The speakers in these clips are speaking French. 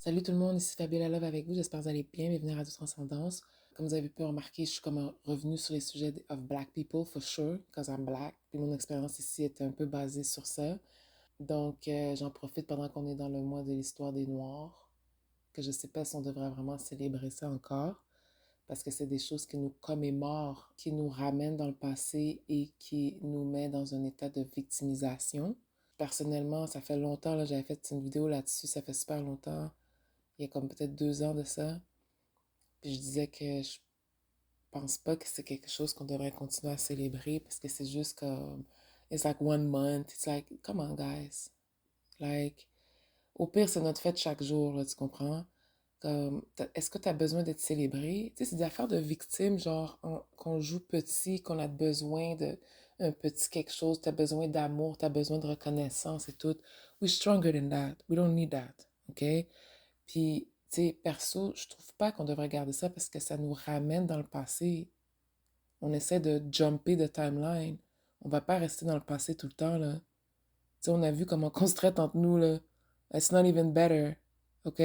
Salut tout le monde, ici Fabiola Love avec vous, j'espère que vous allez bien, bienvenue à Radio Transcendance. Comme vous avez pu remarquer, je suis comme revenue sur les sujets of Black people, for sure, because I'm Black. Puis mon expérience ici était un peu basée sur ça. Donc j'en profite pendant qu'on est dans le mois de l'histoire des Noirs, que je sais pas si on devrait vraiment célébrer ça encore, parce que c'est des choses qui nous commémorent, qui nous ramènent dans le passé et qui nous met dans un état de victimisation. Personnellement, ça fait longtemps, là, j'avais fait une vidéo là-dessus, ça fait super longtemps, il y a comme peut-être 2 ans de ça. Puis je disais que je pense pas que c'est quelque chose qu'on devrait continuer à célébrer parce que c'est juste comme, it's like 1 month. It's like, come on, guys. Like, au pire, c'est notre fête chaque jour, là, tu comprends? Comme, est-ce que tu as besoin d'être célébré? Tu sais, c'est des affaires de victimes, genre, qu'on joue petit, qu'on a besoin de un petit quelque chose, tu as besoin d'amour, tu as besoin de reconnaissance et tout. We're stronger than that. We don't need that, OK? Puis, tu sais, perso, je trouve pas qu'on devrait garder ça parce que ça nous ramène dans le passé. On essaie de jumper de timeline. On va pas rester dans le passé tout le temps, là. Tu sais, on a vu comment on se traite entre nous, là. It's not even better, OK?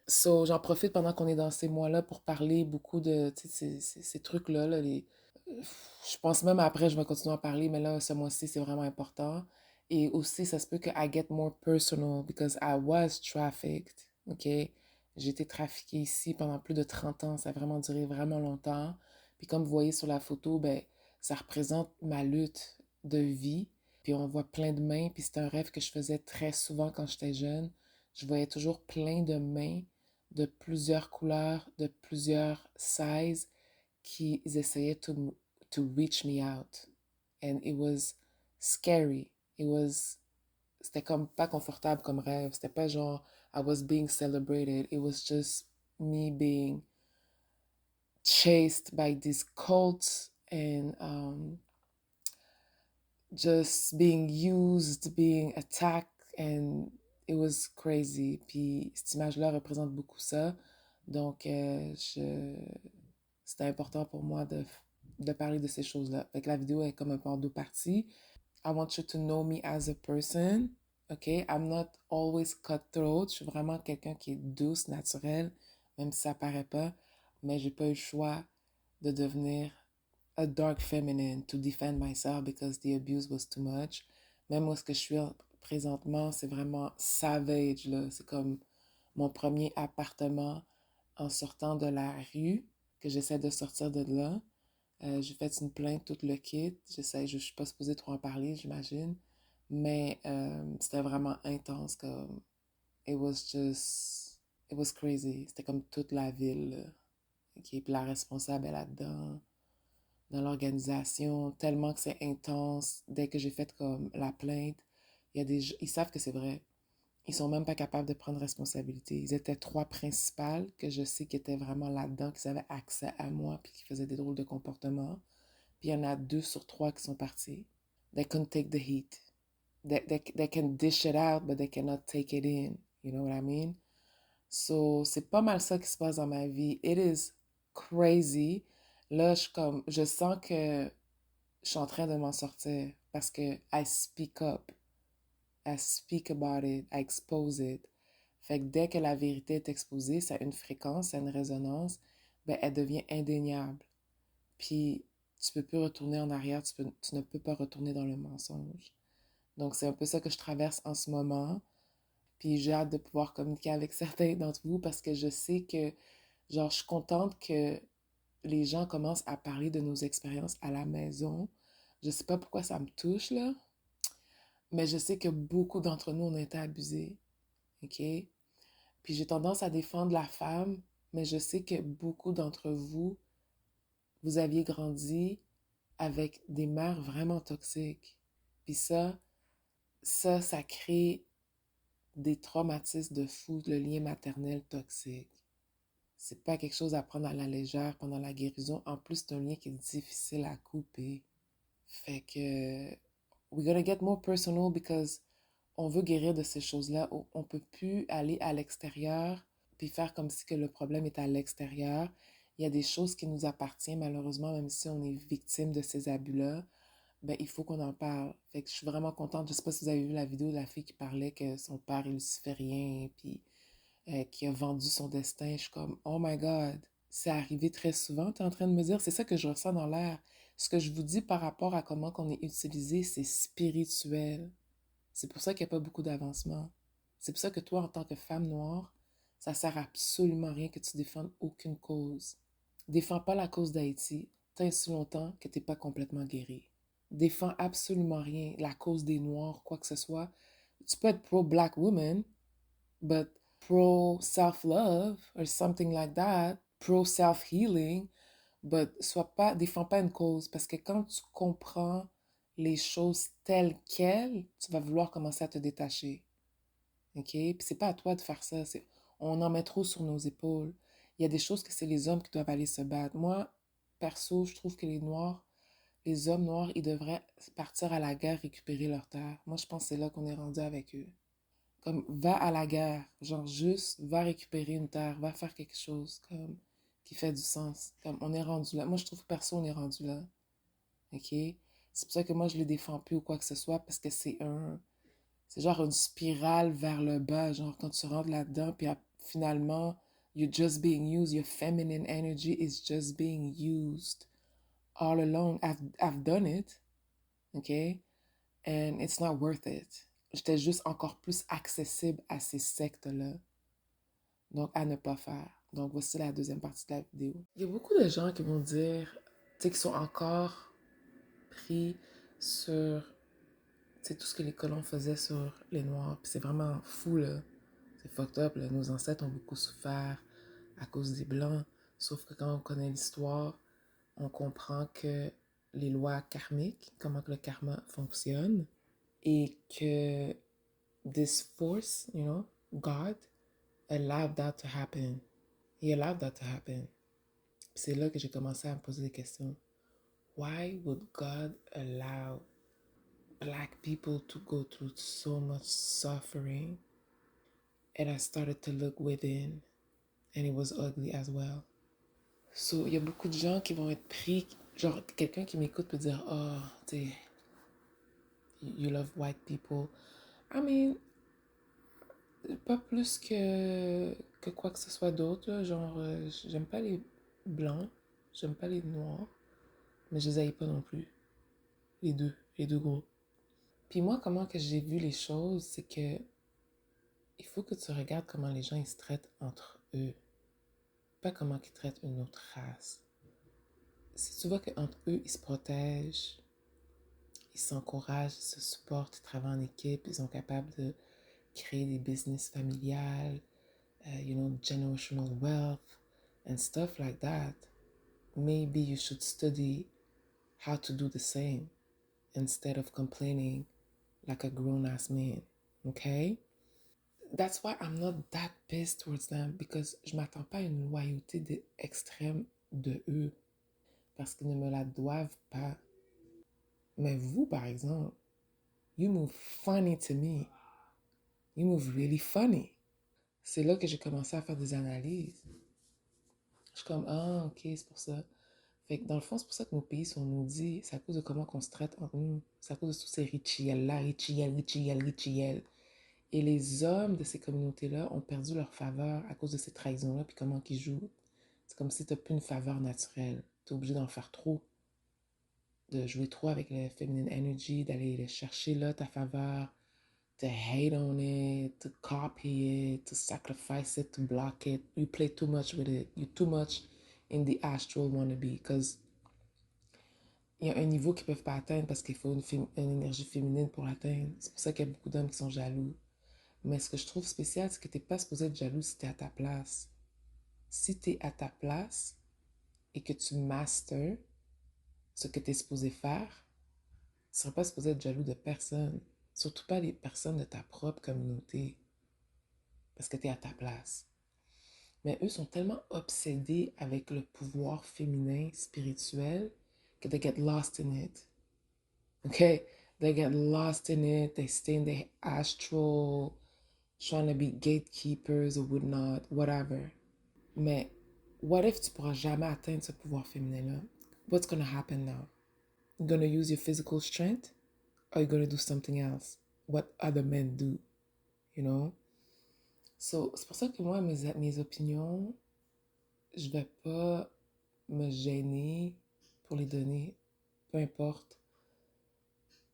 So, j'en profite pendant qu'on est dans ces mois-là pour parler beaucoup de, tu sais, ces trucs-là, là, je pense même après, je vais continuer à parler, mais là, ce mois-ci, c'est vraiment important. Et aussi, ça se peut que I get more personal because I was trafficked, OK? J'ai été trafiquée ici pendant plus de 30 ans. Ça a vraiment duré vraiment longtemps. Puis comme vous voyez sur la photo, ben, ça représente ma lutte de vie. Puis on voit plein de mains. Puis c'est un rêve que je faisais très souvent quand j'étais jeune. Je voyais toujours plein de mains de plusieurs couleurs, de plusieurs sizes qui essayaient to reach me out. And it was scary. C'était comme pas confortable comme rêve. C'était pas genre, I was being celebrated. It was just me being chased by these cults and just being used, being attacked. And it was crazy. Puis cette image-là représente beaucoup ça. Donc, c'était important pour moi de parler de ces choses-là. Fait que la vidéo est comme un peu en deux parties. I want you to know me as a person. OK? I'm not always cutthroat. Je suis vraiment quelqu'un qui est douce, naturelle, même si ça paraît pas. Mais j'ai pas eu le choix de devenir a dark feminine to defend myself because the abuse was too much. Même où est-ce que je suis présentement, c'est vraiment savage, là. C'est comme mon premier appartement en sortant de la rue, que j'essaie de sortir de là. J'ai fait une plainte, tout le kit. Je suis pas supposée trop en parler, j'imagine. Mais c'était vraiment intense, comme, it was crazy. C'était comme toute la ville, là. OK? Puis la responsable est là-dedans, dans l'organisation, tellement que c'est intense. Dès que j'ai fait comme la plainte, ils savent que c'est vrai. Ils sont même pas capables de prendre responsabilité. Ils étaient trois principales que je sais qui étaient vraiment là-dedans, qui avaient accès à moi, puis qui faisaient des drôles de comportements. Puis il y en a 2 sur 3 qui sont partis. They couldn't take the heat. They can dish it out, but they cannot take it in. You know what I mean? So, c'est pas mal ça qui se passe dans ma vie. It is crazy. Là, je sens que je suis en train de m'en sortir parce que I speak up. I speak about it. I expose it. Fait que dès que la vérité est exposée, ça a une fréquence, ça a une résonance, ben, elle devient indéniable. Puis, tu peux plus retourner en arrière, tu ne peux pas retourner dans le mensonge. Donc, c'est un peu ça que je traverse en ce moment. Puis, j'ai hâte de pouvoir communiquer avec certains d'entre vous parce que je sais que, genre, je suis contente que les gens commencent à parler de nos expériences à la maison. Je sais pas pourquoi ça me touche, là, mais je sais que beaucoup d'entre nous, on a été abusés, OK? Puis j'ai tendance à défendre la femme, mais je sais que beaucoup d'entre vous, vous aviez grandi avec des mères vraiment toxiques. Puis ça crée des traumatismes de fou, le lien maternel toxique. C'est pas quelque chose à prendre à la légère pendant la guérison. En plus, c'est un lien qui est difficile à couper. Fait que we're gonna get more personal because on veut guérir de ces choses-là. On peut plus aller à l'extérieur puis faire comme si que le problème est à l'extérieur. Il y a des choses qui nous appartiennent malheureusement, même si on est victime de ces abus-là. Ben, il faut qu'on en parle. Fait que je suis vraiment contente. Je sais pas si vous avez vu la vidéo de la fille qui parlait que son père est luciférien, puis qui a vendu son destin. Je suis comme, oh my God, c'est arrivé très souvent, tu es en train de me dire, c'est ça que je ressens dans l'air. Ce que je vous dis par rapport à comment on est utilisé, c'est spirituel. C'est pour ça qu'il n'y a pas beaucoup d'avancement. C'est pour ça que toi, en tant que femme noire, ça sert absolument à rien que tu défendes aucune cause. Défends pas la cause d'Haïti tant et si longtemps que tu n'es pas complètement guéri. Défends absolument rien, la cause des Noirs, quoi que ce soit. Tu peux être pro-black woman, but pro-self-love or something like that, pro-self-healing, but défends pas une cause parce que quand tu comprends les choses telles quelles, tu vas vouloir commencer à te détacher. OK? Puis c'est pas à toi de faire ça. On en met trop sur nos épaules. Il y a des choses que c'est les hommes qui doivent aller se battre. Moi, perso, je trouve que les hommes noirs, ils devraient partir à la guerre récupérer leur terre. Moi, je pense que c'est là qu'on est rendu avec eux. Comme, va à la guerre. Genre, juste, va récupérer une terre. Va faire quelque chose, comme, qui fait du sens. Comme, on est rendu là. Moi, je trouve que personne n'est rendu là. OK? C'est pour ça que moi, je les défends plus ou quoi que ce soit, parce que c'est genre une spirale vers le bas. Genre, quand tu rentres là-dedans, puis finalement, you're just being used. Your feminine energy is just being used all along. I've done it. OK? And it's not worth it. J'étais juste encore plus accessible à ces sectes-là. Donc, à ne pas faire. Donc, voici la deuxième partie de la vidéo. Il y a beaucoup de gens qui vont dire, tu sais, qui sont encore pris sur, tu sais, tout ce que les colons faisaient sur les Noirs. Puis c'est vraiment fou, là. C'est fucked up, là. Nos ancêtres ont beaucoup souffert à cause des Blancs. Sauf que quand on connaît l'histoire, on comprend que les lois karmiques, comment que le karma fonctionne, et que this force, God, allowed that to happen. He allowed that to happen. C'est là que j'ai commencé à me poser des questions. Why would God allow black people to go through so much suffering? And I started to look within, and it was ugly as well. So, il y a beaucoup de gens qui vont être pris, genre, quelqu'un qui m'écoute peut dire, oh, tu you love white people. I mean, pas plus que quoi que ce soit d'autre. Genre, j'aime pas les blancs, j'aime pas les noirs, mais je les haïs pas non plus. Les deux gros. Puis moi, comment que j'ai vu les choses, c'est que il faut que tu regardes comment les gens ils se traitent entre eux, pas comment ils traitent une autre race. Si tu vois qu'entre eux, ils se protègent, ils s'encouragent, ils se supportent, ils travaillent en équipe, ils sont capables de créer des business familiales, generational wealth and stuff like that, maybe you should study how to do the same instead of complaining like a grown-ass man, okay? That's why I'm not that pissed towards them, because je m'attends pas à une loyauté extrême de eux, parce qu'ils ne me la doivent pas. Mais vous, par exemple, you move funny to me. You move really funny. C'est là que j'ai commencé à faire des analyses. Je suis comme, ah, ok, c'est pour ça. Fait que dans le fond, c'est pour ça que nos pays sont maudits. C'est à cause de comment on se traite entre nous. C'est à cause de tous ces rituels-là, rituels. Et les hommes de ces communautés-là ont perdu leur faveur à cause de ces trahisons-là, puis comment ils jouent. C'est comme si tu n'as plus une faveur naturelle. Tu es obligé d'en faire trop, de jouer trop avec la feminine energy, d'aller les chercher là, ta faveur, to hate on it, to copy it, to sacrifice it, to block it. You play too much with it. You're too much in the astral wannabe, because il y a un niveau qu'ils ne peuvent pas atteindre parce qu'il faut une énergie féminine pour l'atteindre. C'est pour ça qu'il y a beaucoup d'hommes qui sont jaloux. Mais ce que je trouve spécial, c'est que tu n'es pas supposé être jaloux si tu es à ta place. Si tu es à ta place et que tu masters ce que tu es supposé faire, tu ne seras pas supposé être jaloux de personne. Surtout pas les personnes de ta propre communauté. Parce que tu es à ta place. Mais eux sont tellement obsédés avec le pouvoir féminin spirituel que they get lost in it. Okay? They get lost in it. They stay in the astral, trying to be gatekeepers or whatnot, whatever. Mais what if tu pourras jamais atteindre ce pouvoir féminin-là? What's going to happen now? You're going to use your physical strength, or you're going to do something else? What other men do, you know? So, c'est pour ça que moi, mes opinions, je vais pas me gêner pour les donner, peu importe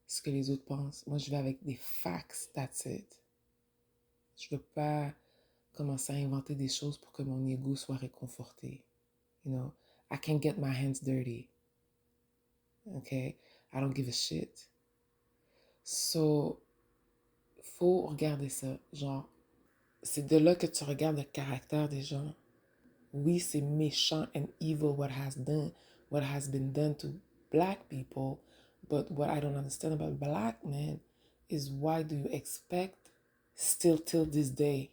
ce que les autres pensent. Moi, je vais avec des facts, that's it. Je veux pas commencer à inventer des choses pour que mon ego soit réconforté. You know, I can get my hands dirty. Okay? I don't give a shit. So, faut regarder ça. Genre, c'est de là que tu regardes le caractère des gens. Oui, c'est méchant and evil what has been done to black people. But what I don't understand about black men is why do you expect still till this day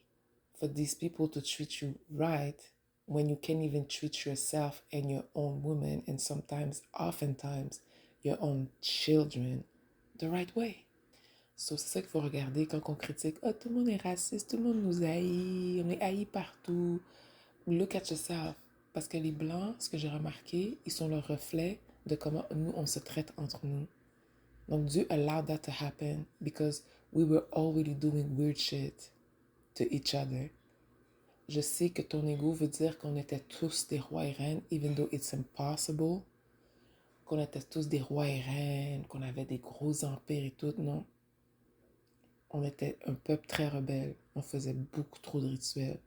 for these people to treat you right when you can't even treat yourself and your own woman and sometimes, oftentimes, your own children the right way? So, c'est ça qu'il faut regarder quand on critique. Oh, tout le monde est raciste, tout le monde nous haït, on est haïs partout. Look at yourself. Parce que les Blancs, ce que j'ai remarqué, ils sont le reflet de comment nous, on se traite entre nous. Donc, Dieu allowed that to happen because we were already doing weird shit to each other. Je sais que ton ego veut dire qu'on était tous des rois et reines, even though it's impossible. Qu'on était tous des rois et reines, qu'on avait des gros empires et tout. Non. On était un peuple très rebelle. On faisait beaucoup trop de rituels.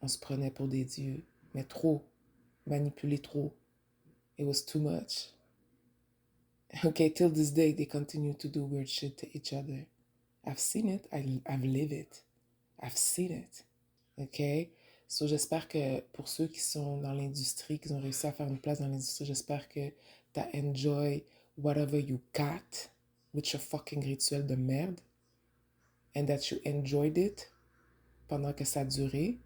On se prenait pour des dieux. Mais trop. Manipulé trop. It was too much. Okay, till this day, they continue to do weird shit to each other. I've seen it. I've lived it. I've seen it. Okay? So, j'espère que pour ceux qui sont dans l'industrie, qui ont réussi à faire une place dans l'industrie, j'espère que t'as enjoy whatever you got with your fucking rituel de merde and that you enjoyed it pendant que ça a duré.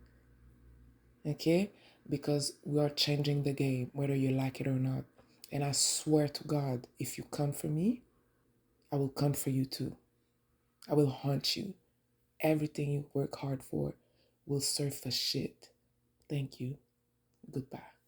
Okay? Because we are changing the game, whether you like it or not. And I swear to God, if you come for me, I will come for you too. I will haunt you. Everything you work hard for will serve for shit. Thank you. Goodbye.